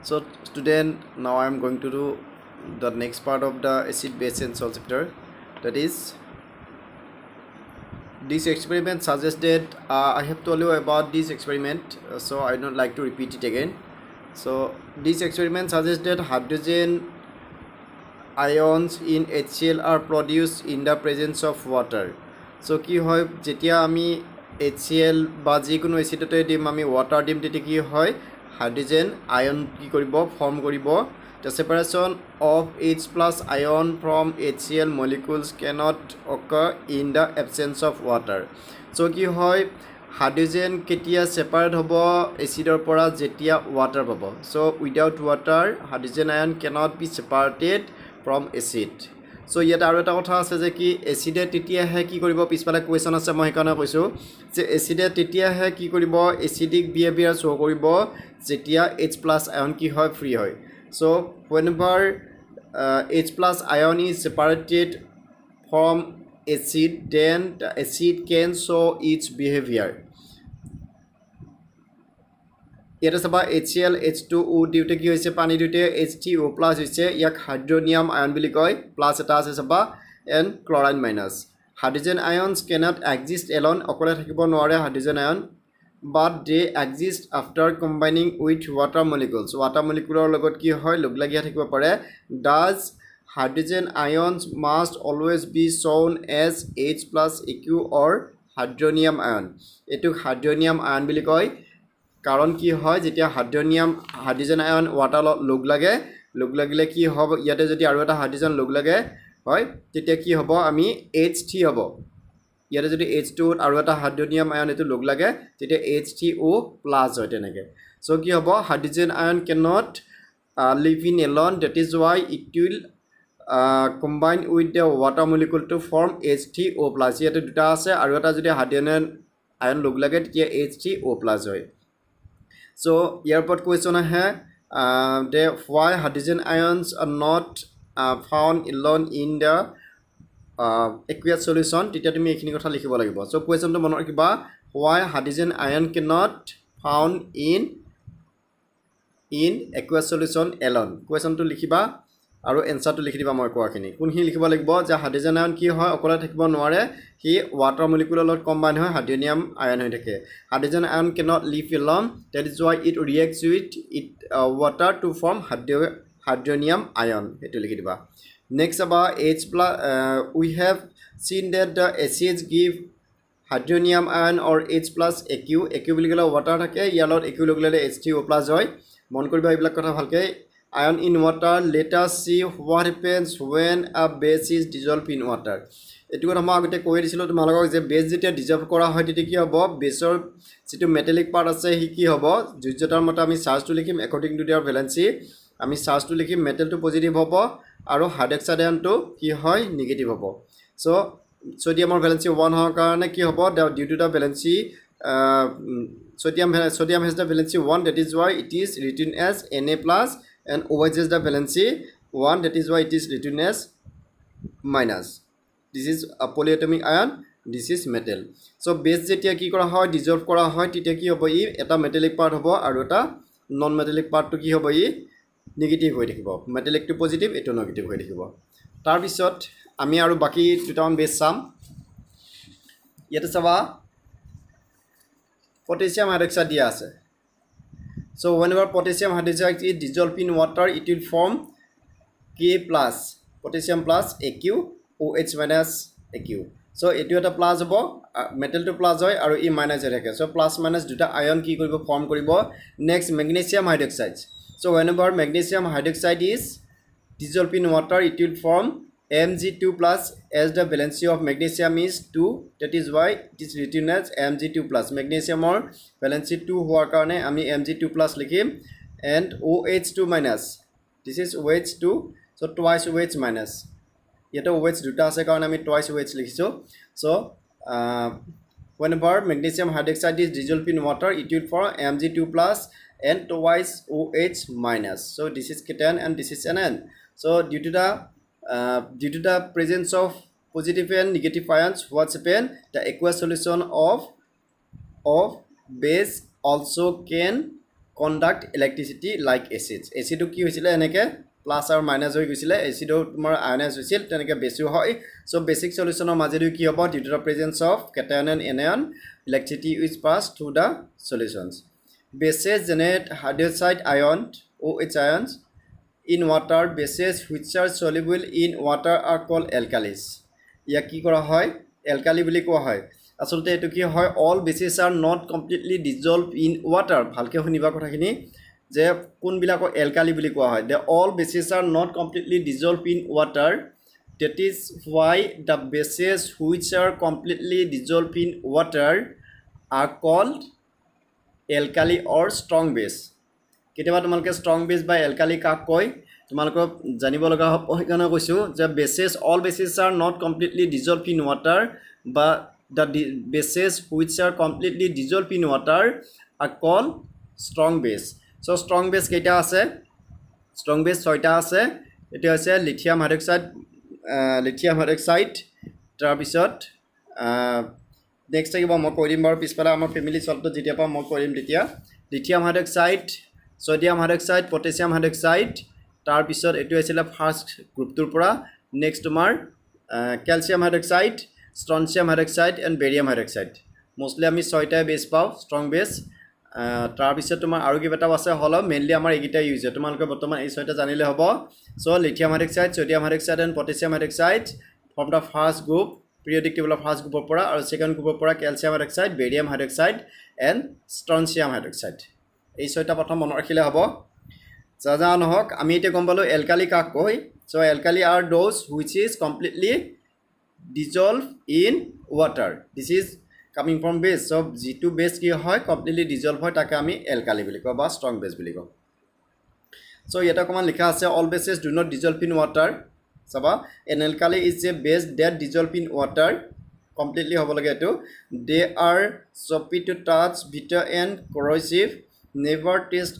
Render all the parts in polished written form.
So student, now I am going to do the next part of the acid base and salt chapter. That is, this experiment suggested, I have told you about this experiment, so I don't like to repeat it again. So this experiment suggested hydrogen ions in HCl are produced in the presence of water. So ki hoy jetia ami HCl ba jikono acid dim ami water dim tete ki hoy hydrogen ion ki koribo form koribo. The separation of H plus ion from HCl molecules cannot occur in the absence of water. So ki hoy hydrogen ketia separate hobo acid pora jetia water pabo. So without water hydrogen ion cannot be separated from acid. So yet aru eta kotha ase je ki acid titia he ki koribo pispala question ase moi kana koisu je acid titia he ki koribo acidic behavior show koribo jetia H plus ion ki hoy free hoy. So whenever H plus ion is separated from acid, then the acid can show its behavior. It is about HCl H2O due to ki hoise pani dute H2O plus hoise yak hydronium ion bili koi plus eta ase saba and chlorine minus. Hydrogen ions cannot exist alone okole thakibo noare hydrogen ion, but they exist after combining with water molecules. Water molecule logot ki hoy log lagia thakibo pare. Thus hydrogen ions must always be shown as H plus AQ or hydronium ion. Etu hydronium ion bili koi कारण কি হয় যেতিয়া hydrogen আয়ন water লগ লাগলে কি হবে ইয়াতে যদি আৰু এটা হাইড্ৰোজেন লগ লাগে হয় তেতিয়া কি হ'ব আমি H3 হ'ব ইয়াতে যদি H2 আৰু এটা হাইড্ৰোনিয়াম আয়ন এটো লগ লাগে তেতিয়া H3O+ হয় তেনেকে সো কি হ'ব hydrogen Ayan cannot live in alone, that is why it will combine with the water molecule to form H3O+ ইয়াতে দুটা আছে আৰু এটা যদি হাইড্ৰোজেন আয়ন লগ লাগে তেতিয়া H3O+ হয়. So here but question hai why hydrogen ions are not found alone in the aqueous solution titia tumi ekhini kotha likhibo lagibo. So question to monor kiba why hydrogen ion cannot found in aqueous solution alone. Question to likhiba aru answer to likhi diba moi koa khini kunhi likhibo lagibo je hydrogen ion ki hoy okola thakibo noare hi water molecule lot combine hoy hydronium ion hoy thake. Hydrogen ion cannot live alone, that is why it reacts with water to form hydronium ion etu likhi diba. Next about H plus we have seen that the acids give hydronium ion or H plus AQ bili gela water thake yalot AQ loglele H3O+ hoy mon koriba iblak kotha bhalke. Ion in water, let us see what happens when a base is dissolved in water. এটু কথা মই আগতে কৈ দিছিলো তোমালোকক যে বেজ যেতিয়া ডিজলভ কৰা হয় তেতিয়া কি হ'ব বেছৰ যেটো মেটালিক পাৰ্ট আছে হি কি হ'ব যোজ্যতাৰ মতে আমি চাৰ্জটো লিখিম according to their valency আমি চাৰ্জটো লিখিম মেটেলটো পজিটিভ হ'ব আৰু হাইড্ৰক্সাইড আয়নটো কি হয় নেগেটিভ হ'ব. সো সোডিয়ামৰ ভ্যালেন্সি 1 হোৱাৰ কাৰণে কি হ'ব due to the valency sodium has the valency 1, that is why it is written as Na plus, and OH has the valency 1, that is why it is written as minus. This is a polyatomic ion, this is metal. So base jetia ki kora hoy dissolve kora hoy titia ki hobo I eta metallic part hobo aru eta non metallic part to ki hobo I negative hoi থাকিব. Metallic to positive eto negative hoi থাকিব. Tar bisot ami aru baki dutawan base sam yete saba potassium hydroxide dia ase. So whenever potassium hydroxide is dissolved in water, it will form K plus, potassium plus AQ, OH minus AQ. So it will plus hobo metal to plus hoy aru E minus reke. So plus minus duta ion ki koribo form koribo. Next magnesium hydroxide. So whenever magnesium hydroxide is dissolved in water, it will form Mg2 plus, as the valency of magnesium is 2, that is why it is written as Mg2 plus. Magnesium or valency 2 hoar karone ami Mg2 plus likhim, and OH2 minus, this is OH2, so twice OH minus yeto OH duta ase karone ami twice OH likhisu. So whenever magnesium hydroxide is dissolved in water, it will form Mg2 plus and twice OH minus. So this is keten and this is Nn. So due to the presence of positive and negative ions, what's happen, the aqueous solution of base also can conduct electricity like acids. Acid কি হৈছিল এনেকে plus আৰু minus হৈ গৈছিল acid তোমাৰ আয়নাইজ হৈছিল তেনেকে বেছি হয় সো বেসিক সলিউশনৰ মাজেদি কি হ'ব due to the presence of cation and anion electricity is passed through the solutions. Bases generate hydroxide ion OH ions in water. Bases which are soluble in water are called alkalis. ইয়া কি কৰা হয় alkali বুলি কোৱা হয় আসলতে এটো কি হয় all bases are not completely dissolved in water ভালকে শুনিবা কথাখিনি যে কোন বিলাকো alkali বুলি কোৱা হয় the all bases are not completely dissolved in water. That is why the bases which are completely dissolved in water are called alkali or strong base. কেতিয়াবা তোমালকে strong base বা alkali কাক কয় তোমালকে জানিব লগা হয়কানে কৈছো যে bases all bases are not completely dissolved in water but the bases which are completely dissolved in water are called strong base. So strong base কেইটা আছে strong base 6টা আছে এটা আছে lithium hydroxide তাৰ পিছত নেক্সট থাকিব মই কৈ দিম বাৰু পিছফালে আমাৰ ফ্যামিলি সল্টটো যেতিয়া পা মই কৈ দিম তেতিয়া lithium hydroxide sodium hydroxide potassium hydroxide তাৰ পিছত এটো আছিল ফাৰ্স্ট গ্ৰুপটোৰ পৰা নেক্সট তোমাৰ calcium hydroxide strontium hydroxide and barium hydroxide mostly আমি 6টা বেস পাও strong base তাৰ পিছত তোমাৰ আৰু কিবাটা আছে হলো মেইনলি আমাৰ এইগিটা ইউজ হয় তোমালকে বৰ্তমান এই 6টা জানিলে হ'ব so lithium hydroxide sodium hydroxide and potassium hydroxide from the first group periodic table of first group পৰা আৰু second group পৰা calcium hydroxide barium hydroxide and strontium hydroxide এই 6টা প্ৰথম মনত ৰাখিলে হ'ব জানা নহক আমি এতে গম পালো alkali কাক কয় so alkali are those which is completely dissolved in water. This is coming from base. So G2 base কি হয় completely dissolved হয় তাকে আমি alkali বুলি কও বা strong base বুলি কও so এটা কমান লিখা আছে all bases do not dissolve in water saba an alkali is a base that dissolve in water completely হ'ব লাগে এটো they are soapy to touch bitter and corrosive never taste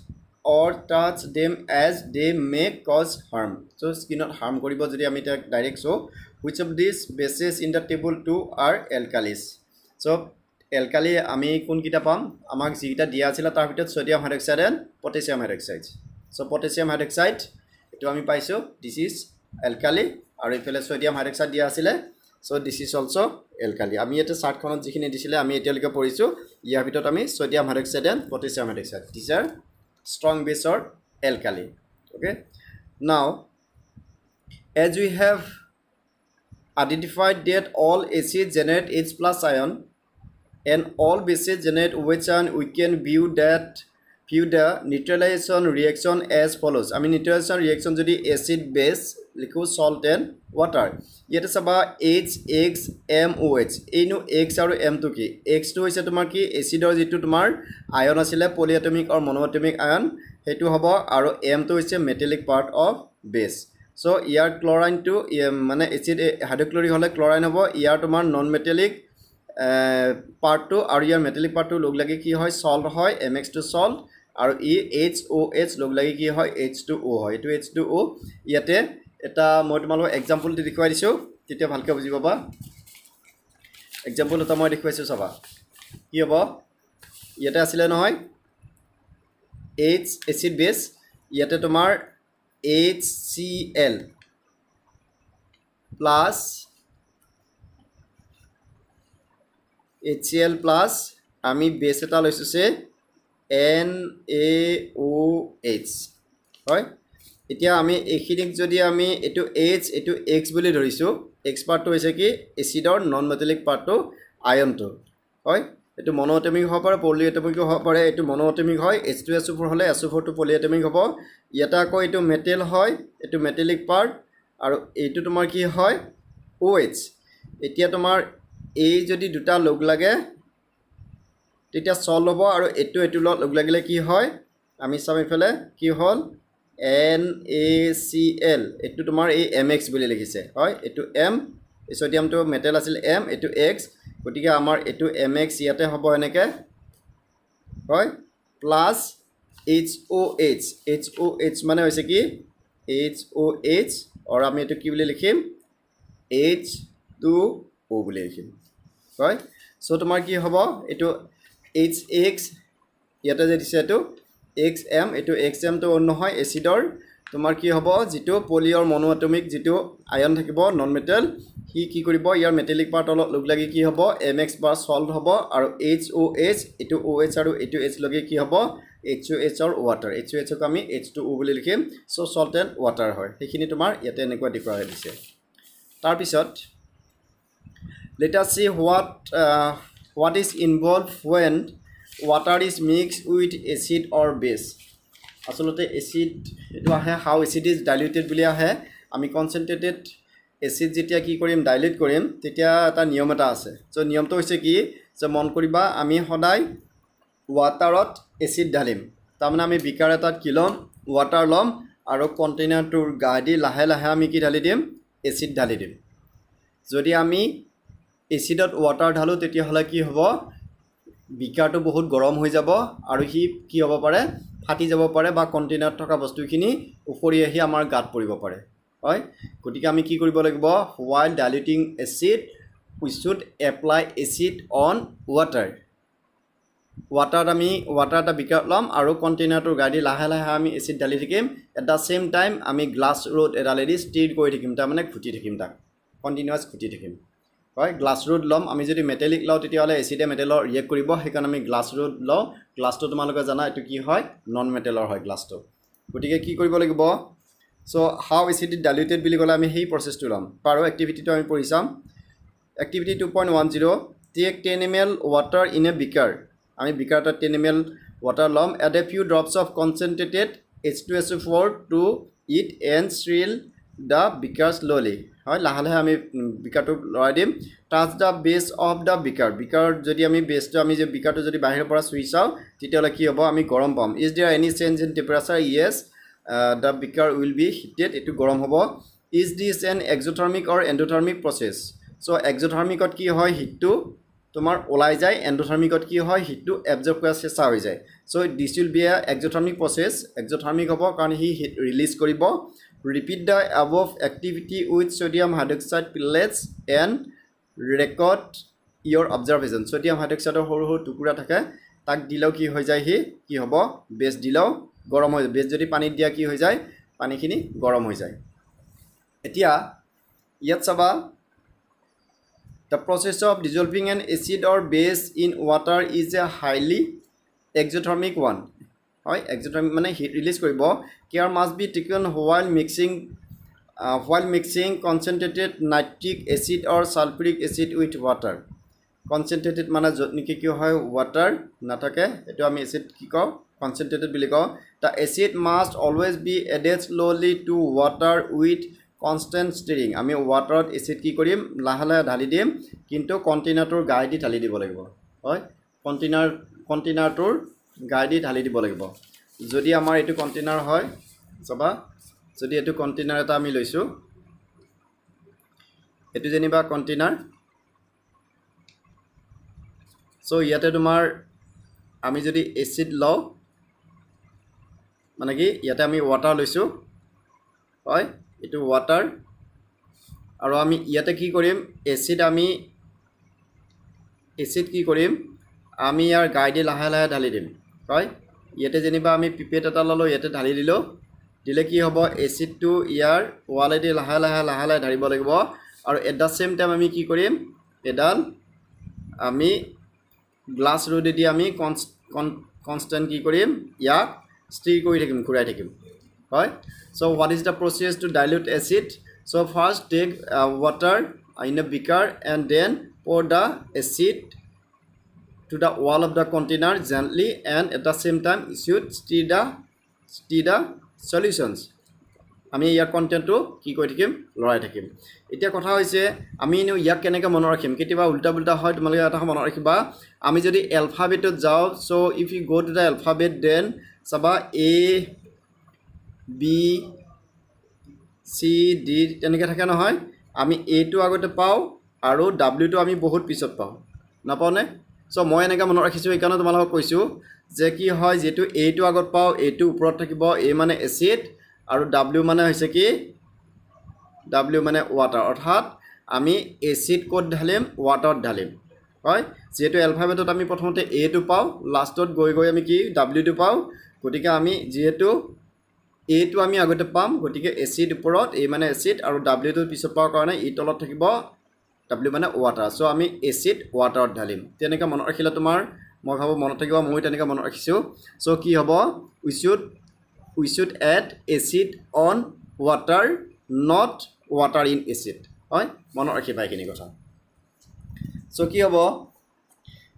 or touch them as they may cause harm. So skin not harm koribo jodi ami ta direct so which of these bases in the table 2 are alkalis. So alkali ami kun kita pam amak jita dia achila tar bhitor sodium hydroxide and potassium hydroxide. So potassium hydroxide etu ami paiso this is alkali aru efele sodium hydroxide dia achile so this is also alkali ami eta chart khonot jikhini disile ami etialike porisu ia bhitor ami sodium hydroxide and potassium hydroxide these are strong base or alkali. Okay, now as we have identified that all acids generate H plus ion and all bases generate OH ion, we can view the neutralization reaction as follows. I mean neutralization reaction jodi acid base likho salt and water yete saba H X M OH einu X aru M to ki X to hoise tomar ki acid or jitu tomar ion asile polyatomic or monoatomic ion hetu hobo aru M to hoise metallic part of base. So year chlorine to মানে acid hydrochloric হলে chlorine হ'ব ইয়াৰ তোমাৰ non metallic part to আৰু ইয়াৰ metallic part to লগ লাগি কি হয় salt হয় MX2 salt আৰু ই HOH লগ লাগি কি হয় H2O হয় এটো H2O ইয়াতে এটা মই তোমালোক एग्जांपल দি দেখুৱাই দিছো তেতিয়া ভালকে বুজি পাবা एग्जांपल এটা মই দেখুৱাইছো চাবা কি হ'ব ইয়াতে আছিল নহয় H acid base ইয়াতে তোমাৰ HCl plus আমি বেস এটা লৈছো সে NaOH হয় এতিয়া আমি এখিনিক যদি আমি এটো H এটো X বুলি ধৰিছো X পাৰ্টটো হৈছে কি এসিডৰ নন মেটালিক পাৰ্টটো আয়নটো হয় এটো মনোএটমিক হ'ব পাৰে পলিএটমিক হ'ব পাৰে এটো মনোএটমিক হয় H2SO4 হলে SO4 টো পলিএটমিক হ'ব ইয়াটা কো এটো মেটেল হয় এটো মেটালিক পাৰ্ট আৰু এটো তোমাৰ কি হয় OH এতিয়া তোমাৰ এই যদি দুটা লগ লাগে তেতিয়া সল হ'ব আৰু এটো লগ লাগিলে কি হয় আমি সব ইফালে কি হল NaCl এটো তোমাৰ এই MX বুলি লিখিছে হয় এটো M সোডিয়াম তো মেটেল আছিল M এটো X গটিকে আমাৰ এটো MX ইয়াতে হ'ব এনেকে হয় প্লাস HOH মানে হৈছে কি HOH আৰু আমি এটো কি বুলি লিখিম H2O বুলি লিখিম হয় সো তোমাৰ কি হ'ব এটো HX ইয়াতে যে দিছে এটো XM এটো XM তো অন্য হয় এসিডৰ তোমাৰ কি হ'ব যেটো পলিঅৰ মনোএটমিক যেটো আয়ন থাকিব নন মেটেল হি কি কৰিব ইয়াৰ মেটেলিক পাৰ্ট অলপ লগ লাগি কি হ'ব MX বা সল্ট হ'ব আৰু HOH এটো OH আৰু এটো H লগে কি হ'ব HOH or water HOH ক আমি H2O বুলি লিখিম সো salt and water হয় সেইখিনি তোমাৰ ইয়াতে এনেকুৱা দেখুৱাই দিছে তাৰ পিছত let us see what is involved when water is mixed with acid or base আসলতে acid এটো আহে how acid is diluted বুলি আহে আমি concentrated acid যেতিয়া কি কৰিম dilute কৰিম তেতিয়া এটা নিয়ম এটা আছে সো নিয়মটো হৈছে কি যে মন কৰিবা আমি সদায় waterত acid ঢালিম তাৰমানে আমি বিকাৰ এটাত কি লম water লম আৰু কন্টেইনাৰটোৰ গাদি লাহে লাহে আমি কি ঢালি দিম acid ঢালি দিম যদি আমি এসিডত ওয়াটার ঢালো তেতিয়া হলে কি হ'ব বিকাৰটো বহুত গৰম হৈ যাব আৰু হি কি হ'ব পাৰে ফাটি যাব পাৰে বা কন্টেইনাৰত থকা বস্তুখিনি উপৰি আহি আমাৰ গাত পৰিব পাৰে হয় গতিকে আমি কি কৰিব লাগিব while diluting acid we should apply acid on water আমি water এটা বিকাৰ লম আৰু কন্টেইনাৰটোৰ গাদি লাহে লাহে আমি এসিড ঢালি থাকিম at the same time আমি গ্লাছ ৰড এডালেদি ষ্টিৰ কৰি থাকিম তাৰ মানে খুটি থাকিম তাক কন্টিনিউয়াস খুটি থাকিম হয় গ্লাছ ৰড লম আমি যদি মেটালিক লাও তেতিয়া হলে এসিডে মেটালৰ ৰিয়েক্ট কৰিব হেকান আমি গ্লাছ ৰড লও গ্লাছটো তোমালোকে জানা এটো কি হয় নন মেটালৰ হয় গ্লাছটো গটিকে কি কৰিব লাগিব so how acid is diluted বুলি গলে আমি হেই প্ৰসেসটো লম পাৰো এক্টিভিটিটো আমি পঢ়িছাম activity 2.10 tech 10 ml water in a beaker আমি বিকাৰটা 10 ml water লম add a few drops of concentrated H2SO4 to it and stir the beaker slowly হয় লাহে লাহে আমি বিকাৰটো লৰাই দিম touch da base of the বিকাৰ যদি আমি বেসটো আমি যে বিকাৰটো যদি বাহিৰৰ পৰা সুই চাও তেতিয়া কি হ'ব আমি গৰম পাম is there any change in temperature yes the beaker will be heated এটো গৰম হ'ব is this an exothermic or endothermic process so এক্সোথাৰ্মিকত কি হয় হিটটো তোমাৰ ওলাই যায় এন্ডোথাৰ্মিকত কি হয় হিটটো এবজৰ্ব কৰা চেষ্টা হৈ যায় so this will be a এক্সোথাৰ্মিক process এক্সোথাৰ্মিক হ'ব কাৰণ হি হিট ৰিলিজ কৰিব repeat the above activity with sodium hydroxide pellets and record your observation sodium hydroxide হৰু হৰু টুকুৰা থাকে তাক দিলেও কি হৈ যায় হি কি হ'ব বেস দিলেও গৰম হৈ বেস যদি পানী দিয়া কি হৈ যায় পানীখিনি গৰম হৈ যায় এতিয়া ইয়াত চাবা the process of dissolving an acid or base in water is a highly exothermic one হয় exothermic মানে heat release কৰিব care must be taken while mixing concentrated nitric acid or sulfuric acid with water concentrated মানে যতনিকে কি হয় water না থাকে এটো আমি acid কি কও concentrated বুলি কও the acid must always be added slowly to water with constant stirring আমি waterত acid কি কৰিম লাহে লাহে ঢালি দিম কিন্তু কন্টেইনাৰটোৰ গাইদি ঢালি দিব লাগিব হয় কন্টেইনাৰটোৰ গাইদি ঢালি দিব লাগিব যদি আমাৰ এটো কন্টেইনাৰ হয় সবা যদি এটো কন্টেইনাৰ এটা আমি লৈছো এটো জেনিবা কন্টেইনাৰ সো ইয়াতে তোমাৰ আমি যদি এসিড লও মানে কি ইয়াতে আমি ওয়াটাৰ লৈছো হয় এটো ওয়াটাৰ আৰু আমি ইয়াতে কি কৰিম এসিড কি কৰিম আমি ইয়াৰ গাইডে লাহে লাহে ঢালি দিম হয় ইয়াতে জেনিবা আমি পিপেট এটা ললো ইয়াতে ঢালি দিলে কি হ'ব এসিডটো ইয়াৰ ওয়ালেদি লাহে লাহে ঢালিব লাগিব আৰু এট দা সেম টাইম আমি কি কৰিম এডাল আমি গ্লাছ ৰডেদি আমি কনস্ট্যান্ট কি কৰিম ইয়াক ষ্টিৰ কৰি থাকিম ঘূৰাই থাকিম হয় so what is the process to dilute acid so first take water in a beaker and then pour the acid to the wall of the container gently and at the same time you should stir the solutions আমি ইয়াৰ কন্টেন্টটো কি কৰি থাকিম লৰাই থাকিম এতিয়া কথা হৈছে আমি ইয়াক কেনেকৈ মনত ৰাখিম কেতিয়াবা উল্টা উল্টা হয় তোমালোকে এটা মনত ৰাখিবা আমি যদি এলফাবেটত যাও so if you go to the alphabet then Saba a b c d তেনেকৈ থাকে নহয় আমি a টো আগতে পাও আৰু w টো আমি বহুত পিছত পাও নাপাওনে সো মই এনেকা মনত ৰাখিছো এই কাৰণে তোমালোকক কৈছো যে কি হয় যেটো a টো আগত পাও a টো ওপৰত থাকিব a মানে এসিড আৰু w মানে হৈছে কি w মানে ওয়াটাৰ অৰ্থাৎ আমি এসিড কোড ঢালিম ওয়াটাৰ ঢালিম হয় যেটো এলফাবেটত আমি প্ৰথমতে a টো পাও লাষ্টত গৈ আমি কি w টো পাও গতিকে আমি যেহেতু এটো আমি আগতে পাম গতিকে এসিড ওপৰত এ মানে এসিড আৰু w টো পিছত পাৱাৰ কাৰণে ই তলত থাকিব w মানে ওয়াটাৰ সো আমি এসিড ওয়াটাৰত ঢালিম তেনেকা মনত ৰাখিলে তোমাৰ মই ভাবো মনত থাকিব মই তেনেকা মনত ৰাখিছো সো কি হ'ব we should add acid on water not water in acid হয় মনত ৰাখিবা এইখিনি কথা সো কি হ'ব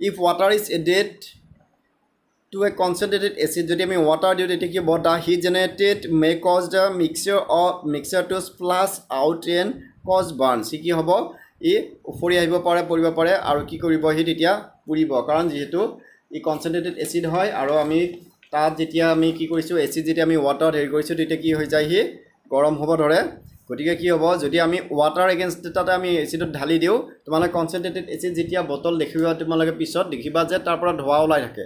if water is added to a concentrated acid যদি আমি water দিও তেতিয়া কি হ'ব the heat generated may cause the mixture to splash out and cause burn কি হ'ব ই উপৰি আহিব পাৰে পৰিব পাৰে আৰু কি কৰিব হি তেতিয়া পুৰিব কাৰণ যেহেতু ই concentrated acid হয় আৰু আমি তাত যেতিয়া আমি কি কৰিছো এসিড যেতিয়া আমি ওয়াটাৰ হেৰি কৰিছো তেতিয়া কি হৈ যায় হি গৰম হ'ব ধৰে গতিকে কি হ'ব যদি আমি ওয়াটাৰ এগেইনষ্ট তাতে আমি এসিডত ঢালি দিও তোমালে কনসেন্ট্ৰেটেড এসিড যেতিয়া বটল দেখিবা তোমালকে পিছত দেখিবা যে তাৰ পৰা ধোৱা ওলাই থাকে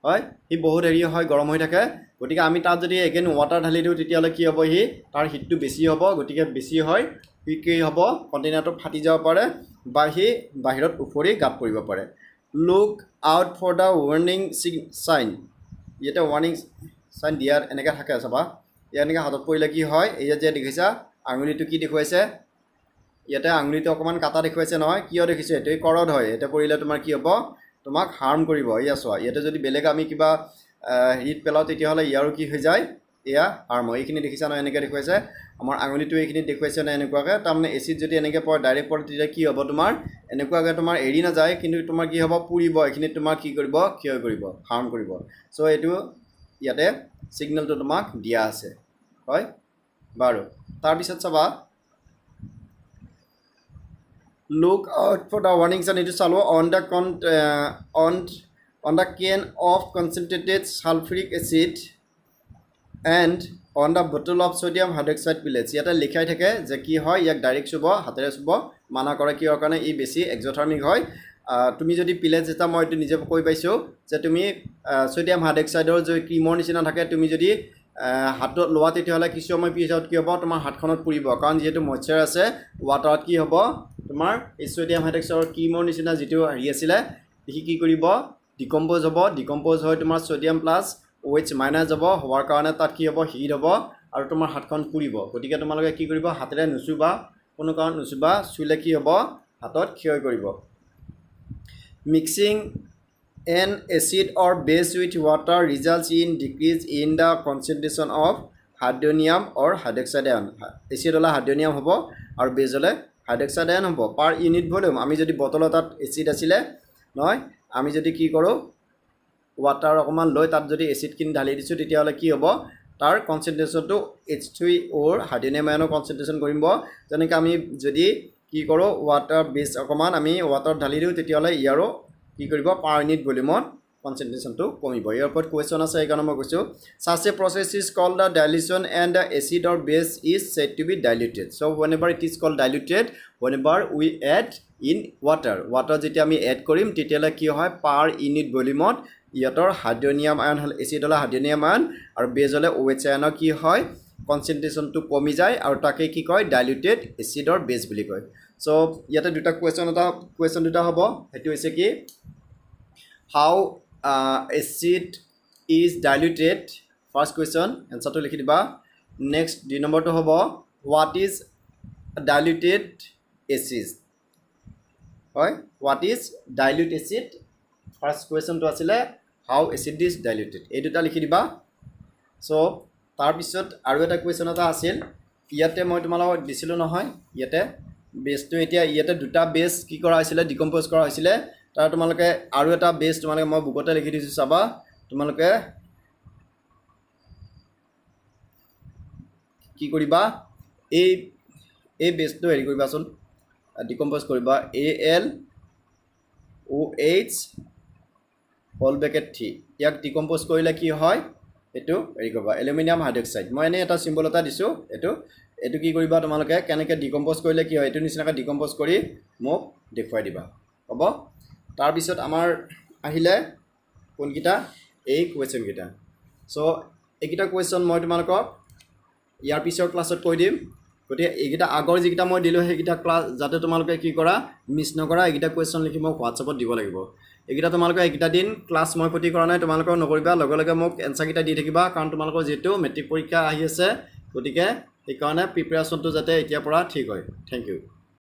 হয় হি বহুত হেৰি হয় গৰম হৈ থাকে গতিকে আমি তাত যদি এগেইন ওয়াটাৰ ঢালি দিও তেতিয়ালে কি হ'ব হি তাৰ হিটটো বেছি হ'ব গতিকে বেছি হয় কি হ'ব কন্টেইনাৰটো ফাটি যাব পাৰে বা হি বাহিৰত উপৰি গাপ পৰিব পাৰে look out for the warning sign এটা warning sign দিয়াৰ এনেকা থাকে চাবা এনেকা হাতত পৰিলে কি হয় এই যে দেখিছা আঙুলিটো কি দেখুৱাইছে ইয়াতে আঙুলিটো অকমান কাটা দেখুৱাইছে নহয় কিয় দেখিছে এটো কৰড হয় এটা পৰিলে তোমাৰ কি হ'ব তোমাক হাৰ্ম কৰিব ইয়া চোৱা ইয়াতে যদি বেলেগ আমি কিবা হিট পেলাও তেতিয়া হলে ইয়াৰো কি হৈ যায় এয়া হাৰ্ম হয় এইখিনি দেখিছা নহয় এনেকা দেখুৱাইছে আমাৰ আঙুলিটো এইখিনি দেখুৱাইছে না এনেকুৱাকে তাৰমানে এসিড যদি এনেকে পৰে ডাইৰেক্ট পৰে তেতিয়া কি হ'ব তোমাৰ এনেকুৱাকে তোমাৰ এৰি না যায় কিন্তু তোমাৰ কি হ'ব পুৰিব এইখিনি তোমাৰ কি কৰিব ক্ষয় কৰিব হাৰ্ম কৰিব সো এটো ইয়াতে সিগন্যালটো তোমাক দিয়া আছে হয় বাৰু তাৰ পিছত চাবা look out for the warning sign etu chalo on the can of concentrated sulfuric acid and on the bottle of sodium hydroxide pellets yata likhai thake je ki hoy yak direct subo hatere subo mana kore ki okane e beshi exothermic hoy তুমি যদি pellets eta moi etu nije koi paiso je tumi sodium hydroxide or je creamor nisina thake tumi jodi হাতত লোৱা তেতিয়া হলে কিছু সময় পিছত কি হ'ব তোমাৰ হাতখনত পুৰিব কাৰণ যেহেতু মইশ্চাৰ আছে ওয়াটাৰত কি হ'ব তোমাৰ সোডিয়াম হাইড্ৰক্সাইডৰ কিমৰ নিচিনা যেটো হেৰি আছিল দেখি কি কৰিব ডিকম্পোজ হয় তোমাৰ সোডিয়াম প্লাস OH মাইনাস যাব হোৱাৰ কাৰণে তাত কি হ'ব হিট হ'ব আৰু তোমাৰ হাতখন পুৰিব গতিকে তোমালোকে কি কৰিব হাতেৰে নুচুবা কোনো কাৰণ নুচুবা চুলে কি হ'ব হাতত ক্ষয় কৰিব mixing an acid or base with water results in decrease in the concentration of hydronium or hydroxide ion acid ola hydronium hobo aru base ole hydroxide ion hobo per unit volume ami jodi bottle tat acid asile noy ami jodi ki koro water okoman loi tat jodi acid kin dhali disu titia ole ki hobo tar concentration to H3O hydronium ion concentration korimbo jeneka ami jodi ki koro water base okoman ami water dhali diu titia ole iaro কি কৰিব per unit volume concentration to কমিব ইয়াৰ ওপৰত question আছে এই কাৰণে মই কৈছো such a process is called the dilution and the acid or base is said to be diluted so whenever it is called diluted whenever we add in water যেতিয়া আমি add কৰিম তেতিয়ালে কি হয় per unit volume ইয়াতৰ হাইড্ৰোনিয়াম আয়ন হল acid হল হাইড্ৰোনিয়াম আয়ন আৰু বেজ হল OH আয়ন কি হয় concentration to কমি যায় আৰু তাকে কি কয় diluted acid or base বুলি কয় so ইয়াতে দুটা কোৱেশ্চন দুটা হ'ব হেতু হৈছে কি how acid is diluted first question answer to likhi diba next d number to hobo what is diluted acid hoy what is dilute acid first question to asile how acid is diluted ei duta likhi diba so tar pisot aru eta question ata asil iyate moi tumala disilu nohoy iyate base to etia iyate duta base ki kora hoisile decompose kora hoisile তা তোমালকে আৰু এটা base তোমালকে মই বুকতে লিখি দিছো চাবা তোমালকে কি কৰিবা এই বেসটো হেৰি কৰিবাচোন ডিকম্পোজ কৰিবা AlOH হোল ব্ৰেকেট 3 ইয়াক ডিকম্পোজ কৰিলে কি হয় এটো হেৰি কৰিবা এলুমিনিয়াম হাইড্ৰক্সাইড মই এনে এটা সিম্বল এটা দিছো এটো কি কৰিবা তোমালকে কেনেকে ডিকম্পোজ কৰিলে কি হয় এটো নিচিনাকৈ ডিকম্পোজ কৰি মোক দেখুৱাই দিবা হ'ব তাৰ পিছত আমাৰ আহিলে কোনকিটা এই কোৱেশ্চন কিটা সো এইকিটা কোৱেশ্চন মই তোমালোকক ইয়াৰ পিছৰ ক্লাছত কৈ দিম গতি এইকিটা আগৰ যিকিটা মই দিলো সেইকিটা ক্লাছ যাতে তোমালোকে কি কৰা মিছ নকৰা এইকিটা কোৱেশ্চন লিখি মোক WhatsAppত দিব লাগিব এইকেইটা তোমালোকে এইকেইটা দিন ক্লাছ মই ক্ষতি কৰা নাই তোমালোকৰ নকৰিবা লগে লগে মোক এনসাৰকেইটা দি থাকিবা কাৰণ তোমালোকৰ যেহেতু মেট্ৰিক পৰীক্ষা আহি আছে গতিকে সেইকাৰণে প্ৰিপেৰেশ্যনটো যাতে এতিয়াৰ পৰা ঠিক হয় থেংক ইউ